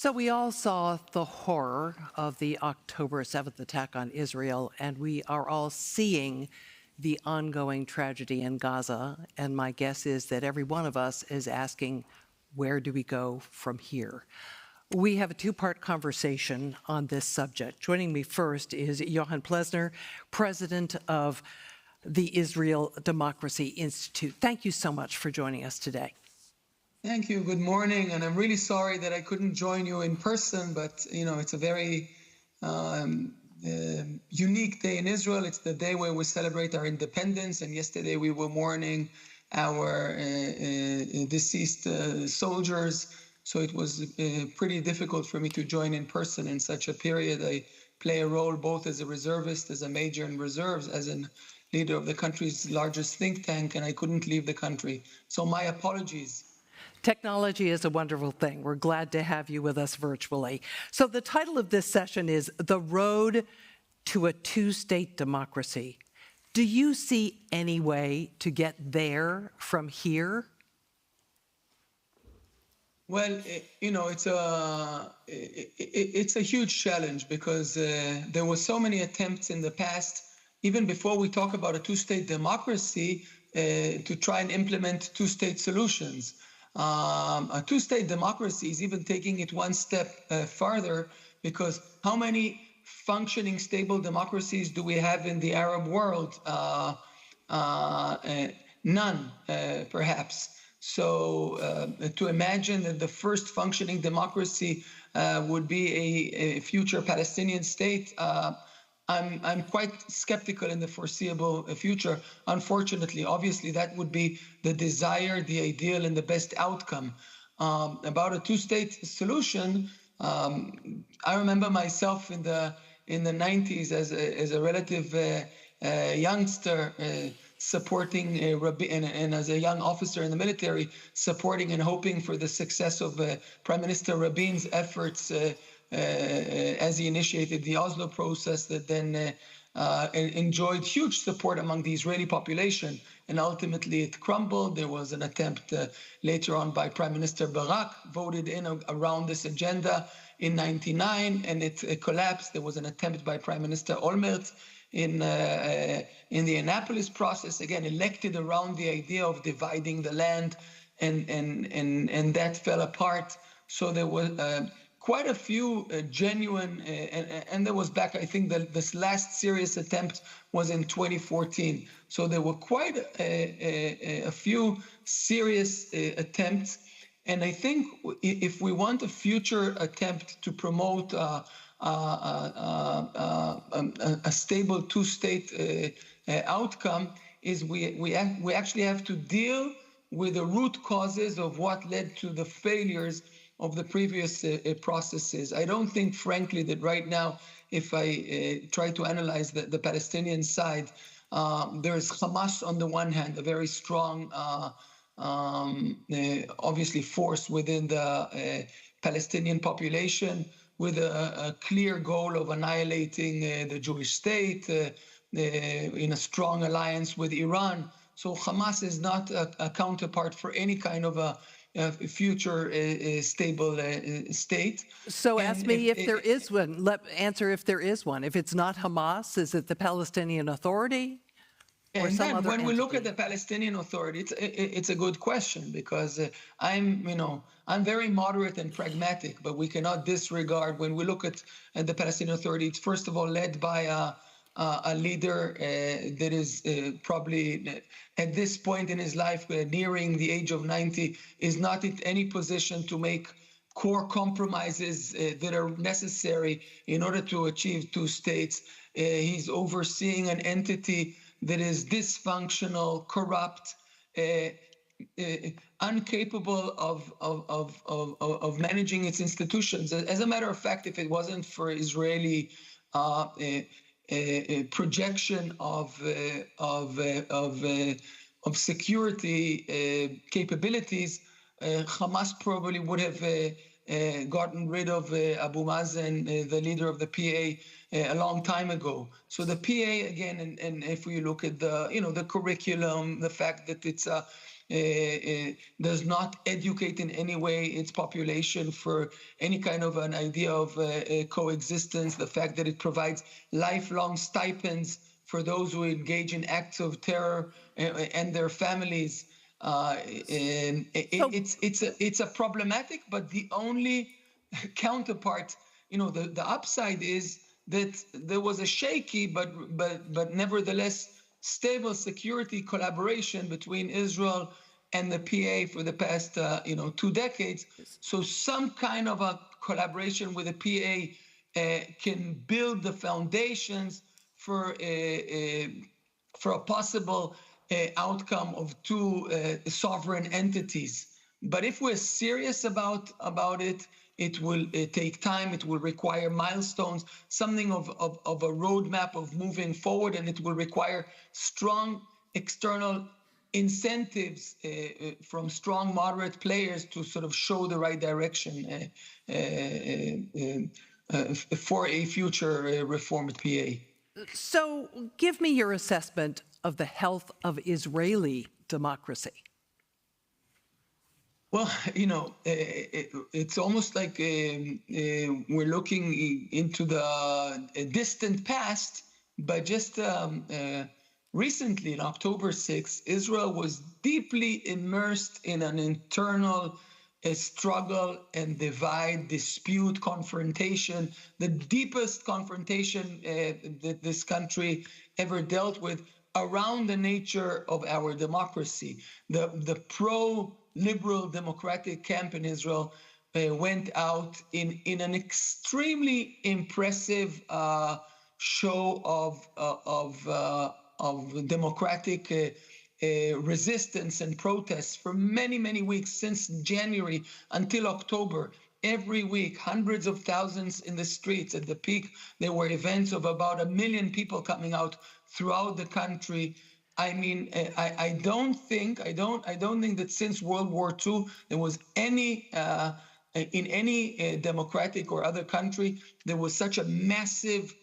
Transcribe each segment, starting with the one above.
So we all saw the horror of the October 7th attack on Israel, and we are all seeing the ongoing tragedy in Gaza. And my guess is that every one of us is asking, where do we go from here? We have a two-part conversation on this subject. Joining me first is Yohanan Plesner, president of the Israel Democracy Institute. Thank you so much for joining us today. Thank you. Good morning. And I'm really sorry that I couldn't join you in person, but, it's a very unique day in Israel. It's the day where we celebrate our independence. And yesterday we were mourning our deceased soldiers. So it was pretty difficult for me to join in person in such a period. I play a role both as a reservist, as a major in reserves, as a leader of the country's largest think tank, and I couldn't leave the country. So my apologies. Technology is a wonderful thing. We're glad to have you with us virtually. So the title of this session is The Road to a Two-State Democracy. Do you see any way to get there from here? Well, it's a huge challenge because there were so many attempts in the past, even before we talk about a two-state democracy, to try and implement two-state solutions. A two-state democracy is even taking it one step farther, because how many functioning, stable democracies do we have in the Arab world? None, perhaps. So to imagine that the first functioning democracy would be a future Palestinian state, I'm quite skeptical in the foreseeable future. Unfortunately, obviously, that would be the desire, the ideal, and the best outcome. About a two-state solution, I remember myself in the 90s as a relative youngster supporting and as a young officer in the military, supporting and hoping for the success of Prime Minister Rabin's efforts as he initiated the Oslo process that then enjoyed huge support among the Israeli population. And ultimately it crumbled. There was an attempt later on by Prime Minister Barak, voted in around this agenda in '99, and it collapsed. There was an attempt by Prime Minister Olmert in the Annapolis process, again, elected around the idea of dividing the land, and that fell apart. So there was quite a few genuine, and there was back, I think this last serious attempt was in 2014. So there were quite a few serious attempts. And I think if we want a future attempt to promote a stable two-state outcome, is we actually have to deal with the root causes of what led to the failures of the previous processes. I don't think, frankly, that right now, if I try to analyze the Palestinian side, there's Hamas on the one hand, a very strong, obviously, force within the Palestinian population, with a clear goal of annihilating the Jewish state in a strong alliance with Iran. So Hamas is not a counterpart for any kind of a future stable state. So ask me if there is one. Answer if there is one. If it's not Hamas, is it the Palestinian Authority? Or and some then other when we entity? look at the Palestinian Authority, it's a good question, because I'm very moderate and pragmatic, but we cannot disregard, when we look at the Palestinian Authority, it's first of all led by a leader that is probably at this point in his life, nearing the age of 90, is not in any position to make core compromises that are necessary in order to achieve two states. He's overseeing an entity that is dysfunctional, corrupt, incapable of managing its institutions. As a matter of fact, if it wasn't for Israeli projection of security capabilities, Hamas probably would have gotten rid of Abu Mazen, the leader of the PA, a long time ago. So the PA again, and if we look at the the curriculum, the fact that it's does not educate in any way its population for any kind of an idea of coexistence, the fact that it provides lifelong stipends for those who engage in acts of terror and their families. It's a problematic, but the only counterpart, the upside is that there was a shaky but nevertheless stable security collaboration between Israel and the PA for the past 2 decades. So some kind of a collaboration with the PA can build the foundations for a possible outcome of two sovereign entities. But if we're serious about it, it will take time. It will require milestones, something of a roadmap of moving forward, and it will require strong external incentives from strong moderate players to sort of show the right direction for a future reformed PA. So give me your assessment of the health of Israeli democracy. Well, it's almost like we're looking into the distant past, but just recently, on October 6th, Israel was deeply immersed in an internal struggle and divide, dispute, confrontation, the deepest confrontation that this country ever dealt with around the nature of our democracy. The pro-liberal democratic camp in Israel went out in an extremely impressive show of democratic resistance and protests for many, many weeks, since January until October. Every week, hundreds of thousands in the streets. At the peak, there were events of about 1 million people coming out throughout the country. I mean, I don't think that since World War II there was any in any democratic or other country there was such a massive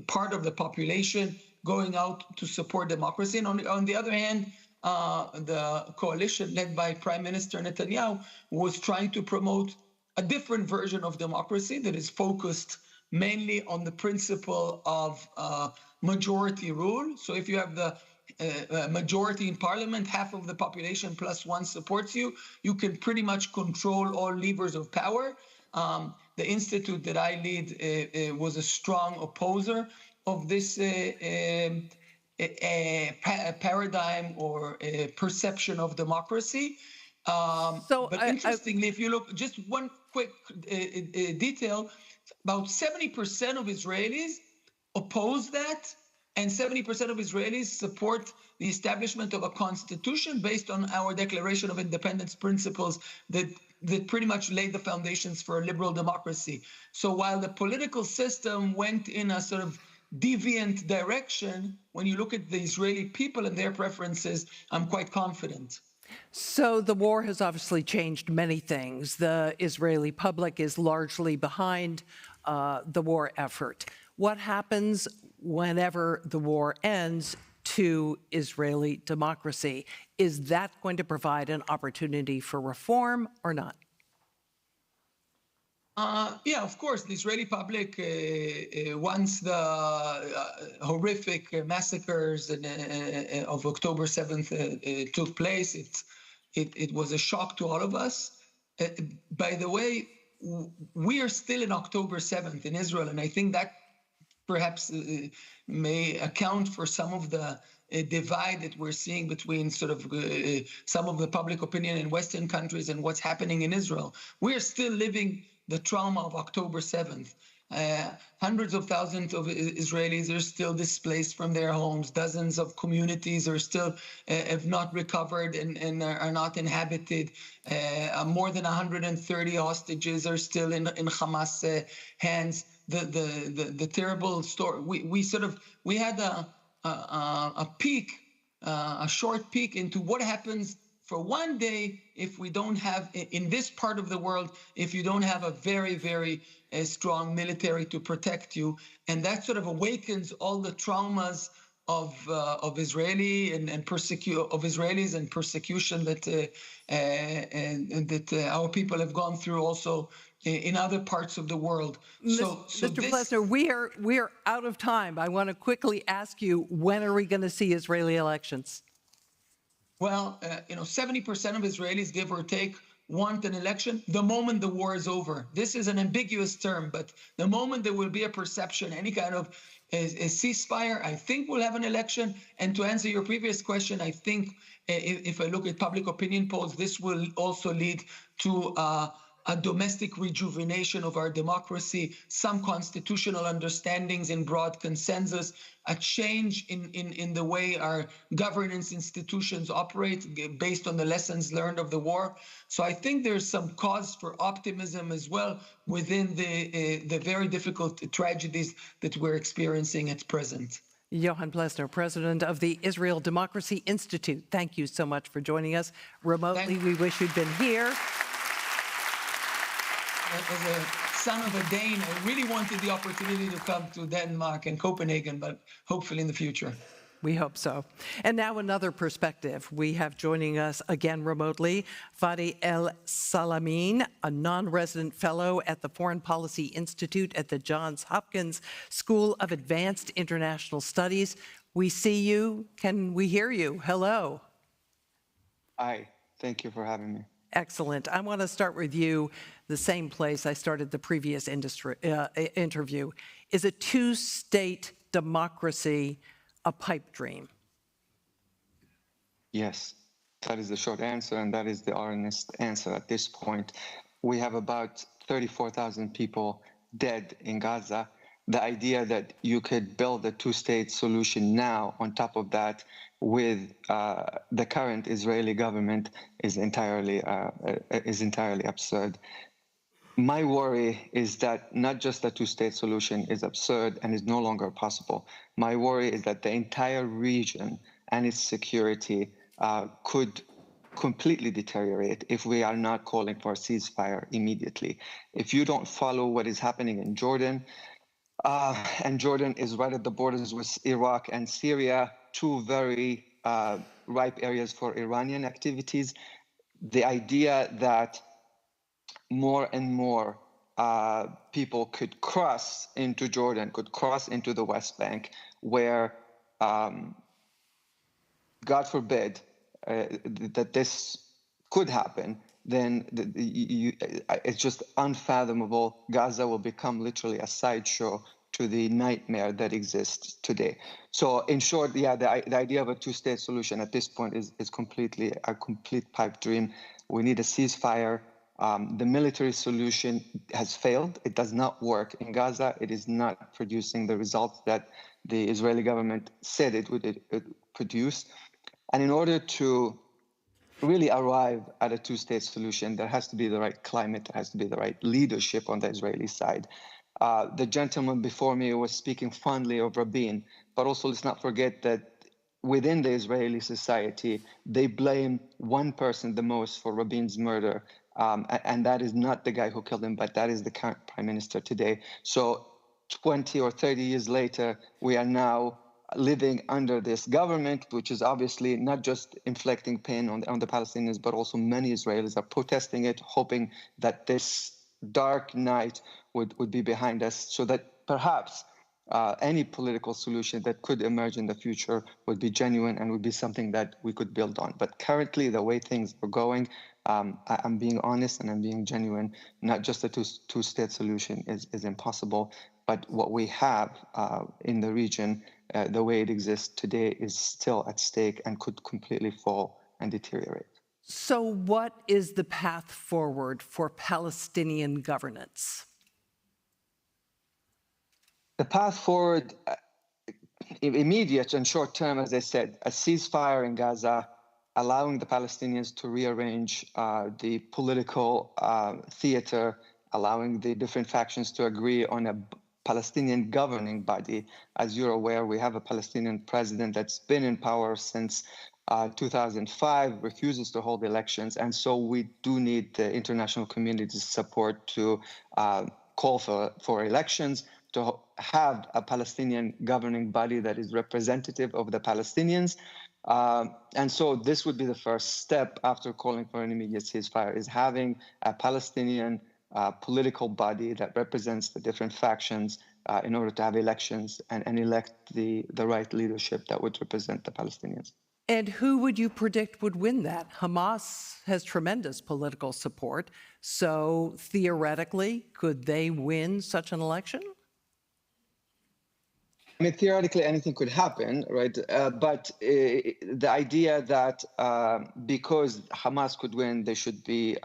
part of the population going out to support democracy. And on the other hand, the coalition led by Prime Minister Netanyahu was trying to promote a different version of democracy that is focused mainly on the principle of majority rule. So if you have the majority in parliament, half of the population plus one supports you, you can pretty much control all levers of power. The institute that I lead was a strong opposer of this paradigm or perception of democracy. But interestingly, if you look, just one quick detail, about 70% of Israelis oppose that, and 70% of Israelis support the establishment of a constitution based on our Declaration of Independence principles that pretty much laid the foundations for a liberal democracy. So while the political system went in a sort of deviant direction, when you look at the Israeli people and their preferences, I'm quite confident. So the war has obviously changed many things. The Israeli public is largely behind the war effort. What happens whenever the war ends to Israeli democracy? Is that going to provide an opportunity for reform or not? Yeah, of course. The Israeli public, once the horrific massacres of October 7th took place, it was a shock to all of us. By the way, we are still in October 7th in Israel, and I think that perhaps may account for some of the divide that we're seeing between sort of some of the public opinion in Western countries and what's happening in Israel. We are still living the trauma of October 7th. Hundreds of thousands of Israelis are still displaced from their homes. Dozens of communities are still have not recovered and are not inhabited. More than 130 hostages are still in Hamas hands. The terrible story. We had a peek, a short peek into what happens for one day, if we don't have, in this part of the world, if you don't have a very, very strong military to protect you, and that sort of awakens all the traumas of Israeli and of Israelis and persecution that our people have gone through also in other parts of the world. So Mr. Plesner, we are out of time. I want to quickly ask you, when are we going to see Israeli elections? Well, 70% of Israelis, give or take, want an election the moment the war is over. This is an ambiguous term, but the moment there will be a perception, any kind of a ceasefire, I think we'll have an election. And to answer your previous question, I think if I look at public opinion polls, this will also lead to a domestic rejuvenation of our democracy, some constitutional understandings in broad consensus, a change in the way our governance institutions operate based on the lessons learned of the war. So I think there's some cause for optimism as well within the very difficult tragedies that we're experiencing at present. Yohanan Plesner, president of the Israel Democracy Institute, thank you so much for joining us remotely. We wish you'd been here. As a son of a Dane, I really wanted the opportunity to come to Denmark and Copenhagen, but hopefully in the future. We hope so. And now another perspective. We have joining us again remotely, Fadi Elsalameen, a non-resident fellow at the Foreign Policy Institute at the Johns Hopkins School of Advanced International Studies. We see you. Can we hear you? Hello. Hi. Thank you for having me. Excellent. I want to start with you, the same place I started the previous interview. Is a two-state democracy a pipe dream? Yes, that is the short answer, and that is the honest answer at this point. We have about 34,000 people dead in Gaza. The idea that you could build a two-state solution now on top of that with the current Israeli government is entirely absurd. My worry is that not just the two-state solution is absurd and is no longer possible. My worry is that the entire region and its security could completely deteriorate if we are not calling for a ceasefire immediately. If you don't follow what is happening in Jordan, and Jordan is right at the borders with Iraq and Syria, two very ripe areas for Iranian activities. The idea that more and more people could cross into Jordan, could cross into the West Bank, where, God forbid, that this could happen, then it's just unfathomable. Gaza will become literally a sideshow to the nightmare that exists today. So in short, yeah, the idea of a two-state solution at this point is completely a complete pipe dream. We need a ceasefire. The military solution has failed. It does not work in Gaza. It is not producing the results that the Israeli government said it would produce. And in order to really arrive at a two-state solution, there has to be the right climate, there has to be the right leadership on the Israeli side. The gentleman before me was speaking fondly of Rabin, but also let's not forget that within the Israeli society, they blame one person the most for Rabin's murder, and that is not the guy who killed him, but that is the current prime minister today. So 20 or 30 years later, we are now living under this government, which is obviously not just inflicting pain on the Palestinians, but also many Israelis are protesting it, hoping that this dark night would be behind us, so that perhaps any political solution that could emerge in the future would be genuine and would be something that we could build on. But currently, the way things are going, I'm being honest and I'm being genuine. Not just a two-state solution is impossible, but what we have in the region, the way it exists today, is still at stake and could completely fall and deteriorate. So what is the path forward for Palestinian governance? The path forward, immediate and short term, as I said, a ceasefire in Gaza, allowing the Palestinians to rearrange the political theater, allowing the different factions to agree on a Palestinian governing body. As you're aware, we have a Palestinian president that's been in power since 2005, refuses to hold elections. And so we do need the international community's support to call for elections, to have a Palestinian governing body that is representative of the Palestinians. And so this would be the first step after calling for an immediate ceasefire, is having a Palestinian political body that represents the different factions in order to have elections and elect the right leadership that would represent the Palestinians. And who would you predict would win that? Hamas has tremendous political support, so theoretically, could they win such an election? I mean, theoretically, anything could happen, right? But the idea that because Hamas could win, they should be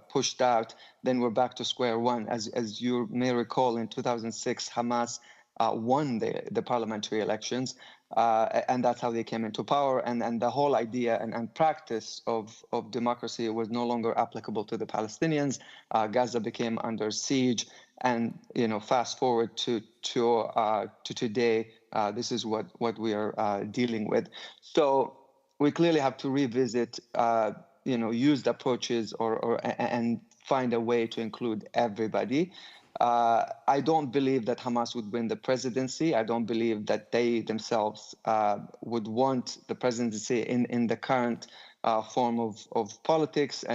pushed out, then we're back to square one. As you may recall, in 2006, Hamas won the parliamentary elections, and that's how they came into power. And the whole idea and practice of democracy was no longer applicable to the Palestinians. Gaza became under siege. And fast forward to today, this is what we are dealing with. So we clearly have to revisit, used approaches and find a way to include everybody. I don't believe that Hamas would win the presidency. I don't believe that they themselves would want the presidency in the current form of politics.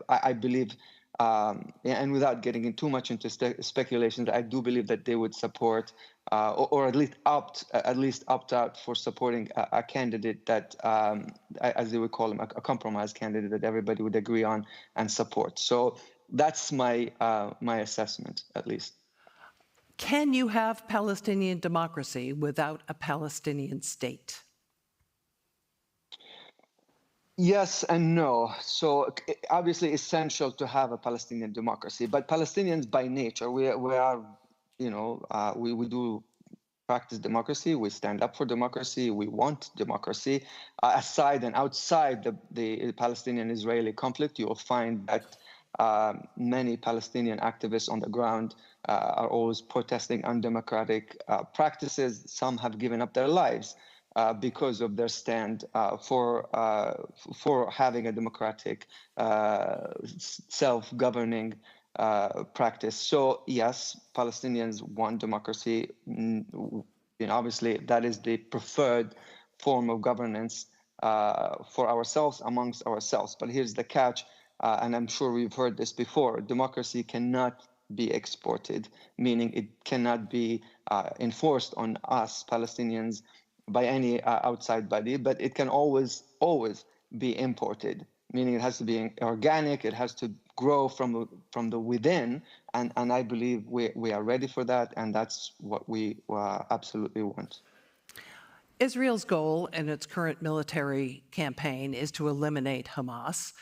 I believe. And without getting in too much into speculations, I do believe that they would support, or at least opt out for supporting a candidate that, as they would call him, a compromise candidate that everybody would agree on and support. So that's my assessment, at least. Can you have Palestinian democracy without a Palestinian state? Yes and no. So obviously essential to have a Palestinian democracy, but Palestinians by nature, we are, we do practice democracy. We stand up for democracy. We want democracy. Aside and outside the Palestinian-Israeli conflict, you will find that many Palestinian activists on the ground are always protesting undemocratic practices. Some have given up their lives because of their stand for having a democratic, self-governing practice. So yes, Palestinians want democracy. Obviously, that is the preferred form of governance for ourselves, amongst ourselves. But here's the catch, and I'm sure we've heard this before: democracy cannot be exported, meaning it cannot be enforced on us Palestinians by any outside body, but it can always be imported, meaning it has to be organic, it has to grow from the within, and I believe we are ready for that, and that's what we absolutely want. Israel's goal in its current military campaign is to eliminate Hamas.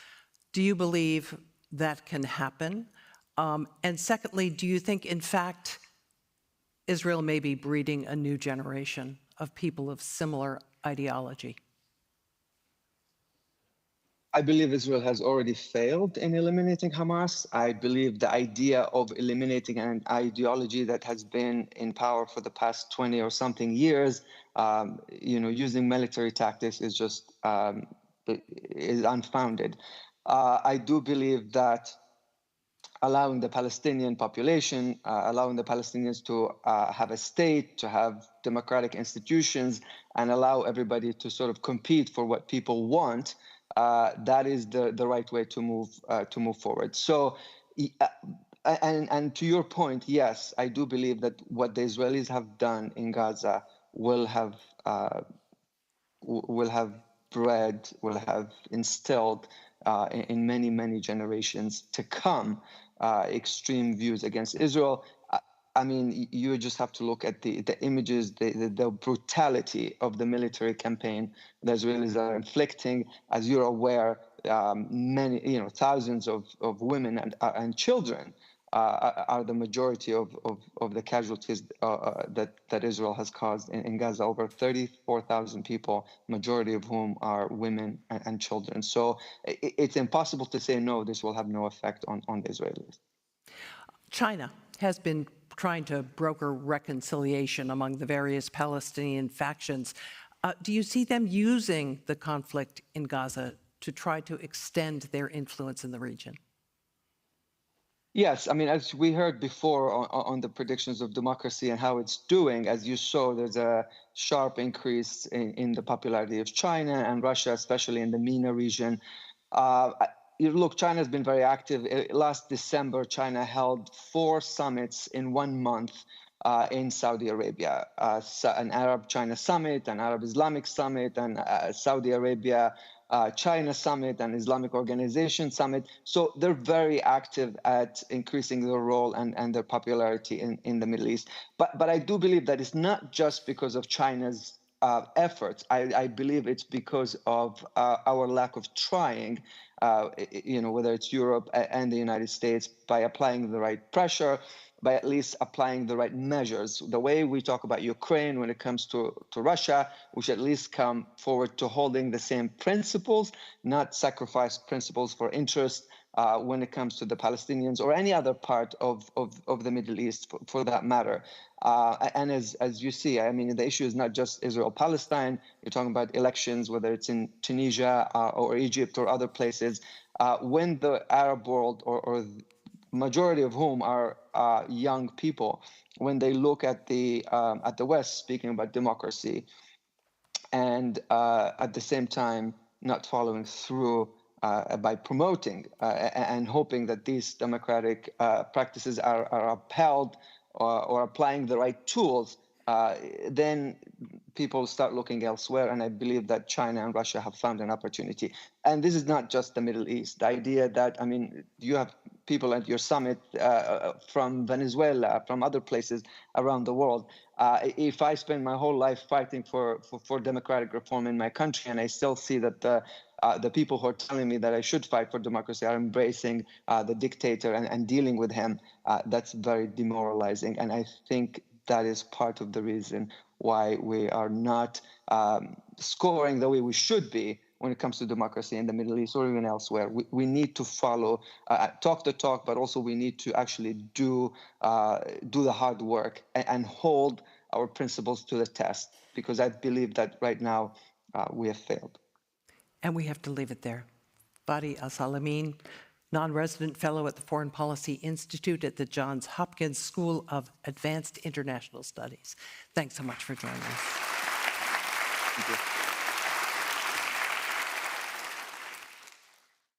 Do you believe that can happen? And secondly, do you think, in fact, Israel may be breeding a new generation of people of similar ideology? I believe Israel has already failed in eliminating Hamas. I believe the idea of eliminating an ideology that has been in power for the past 20 or something years, using military tactics is just is unfounded. I do believe that allowing the Palestinian population, allowing the Palestinians to have a state, to have democratic institutions, and allow everybody to sort of compete for what people want, that is the right way to move forward. So, and to your point, yes, I do believe that what the Israelis have done in Gaza will have instilled in many generations to come extreme views against Israel. I mean, you just have to look at the images, the brutality of the military campaign the Israelis are inflicting. As you're aware, many, thousands of women and children are the majority of the casualties that Israel has caused in Gaza. Over 34,000 people, majority of whom are women and children. So it's impossible to say, no, this will have no effect on the Israelis. China has been trying to broker reconciliation among the various Palestinian factions. Do you see them using the conflict in Gaza to try to extend their influence in the region? Yes, I mean, as we heard before on the predictions of democracy and how it's doing, as you saw, there's a sharp increase in the popularity of China and Russia, especially in the MENA region. Look, China has been very active. Last December, China held 4 summits in 1 month in Saudi Arabia, an Arab-China summit, an Arab-Islamic summit, and Saudi Arabia China Summit and Islamic Organization Summit. So they're very active at increasing their role and their popularity in the Middle East. But I do believe that it's not just because of China's efforts. I believe it's because of our lack of trying, whether it's Europe and the United States, by applying the right pressure, by at least applying the right measures. The way we talk about Ukraine when it comes to Russia, we should at least come forward to holding the same principles, not sacrifice principles for interest when it comes to the Palestinians or any other part of the Middle East for that matter. And as you see, I mean, the issue is not just Israel-Palestine. You're talking about elections, whether it's in Tunisia or Egypt or other places. When the Arab world or majority of whom are young people, when they look at the West speaking about democracy, and at the same time not following through by promoting and hoping that these democratic practices are upheld or applying the right tools, then people start looking elsewhere. And I believe that China and Russia have found an opportunity. And this is not just the Middle East. The idea that, I mean, you have people at your summit from Venezuela, from other places around the world. If I spend my whole life fighting for democratic reform in my country, and I still see that the people who are telling me that I should fight for democracy are embracing the dictator and dealing with him, that's very demoralizing. And I think that is part of the reason why we are not scoring the way we should be when it comes to democracy in the Middle East or even elsewhere. We need to follow, talk the talk, but also we need to actually do the hard work and hold our principles to the test, because I believe that right now we have failed. And we have to leave it there. Fadi Elsalameen, non-resident fellow at the Foreign Policy Institute at the Johns Hopkins School of Advanced International Studies. Thanks so much for joining us. Thank you.